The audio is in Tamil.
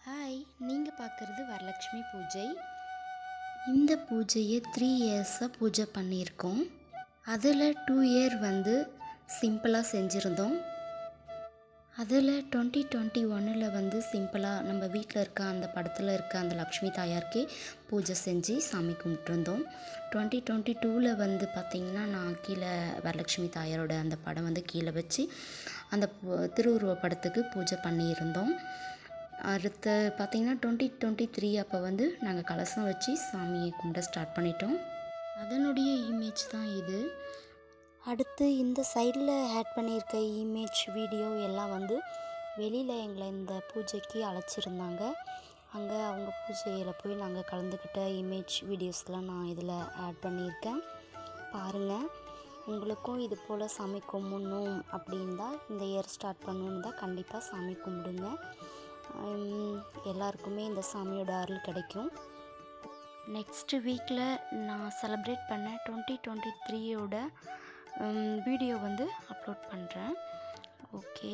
ஹாய், நீங்கள் பார்க்குறது வரலட்சுமி பூஜை. இந்த பூஜையை 3 இயர்ஸாக பூஜை பண்ணியிருக்கோம். அதில் 2 இயர் வந்து சிம்பிளாக செஞ்சுருந்தோம். அதில் 2021 வந்து சிம்பிளாக நம்ம வீட்டில் இருக்க அந்த படத்தில் இருக்க அந்த லக்ஷ்மி தாயாருக்கே பூஜை செஞ்சு சாமி கும்பிட்டுருந்தோம். 2022 வந்து பார்த்திங்கன்னா நான் கீழே வரலட்சுமி தாயாரோட அந்த படம் வந்து கீழே வச்சு அந்த திருவுருவ படத்துக்கு பூஜை பண்ணியிருந்தோம். அடுத்து பார்த்திங்கன்னா 2023 அப்போ வந்து நாங்கள் கலசம் வச்சு சாமியை கும்பிட ஸ்டார்ட் பண்ணிட்டோம். அதனுடைய இமேஜ் தான் இது. அடுத்து இந்த சைடில் ஆட் பண்ணியிருக்க இமேஜ் வீடியோ எல்லாம் வந்து வெளியில் எங்களை இந்த பூஜைக்கு அழைச்சிருந்தாங்க. அங்கே அவங்க பூஜையில் போய் நாங்கள் கலந்துக்கிட்ட இமேஜ் வீடியோஸ்லாம் நான் இதில் ஆட் பண்ணியிருக்கேன். பாருங்கள். உங்களுக்கும் இது போல் சாமி கும்பிடணும் அப்படின்னு தான் இந்த இயர் ஸ்டார்ட் பண்ணணுன்னு தான் கண்டிப்பாக சாமி கும்பிடுங்க. எல்லாருக்குமே இந்த சாமியோட அருள் கிடைக்கும். நெக்ஸ்ட் வீக்கில் நான் செலிப்ரேட் பண்ண 2023யோட வீடியோ வந்து அப்லோட் பண்ணுறேன். ஓகே.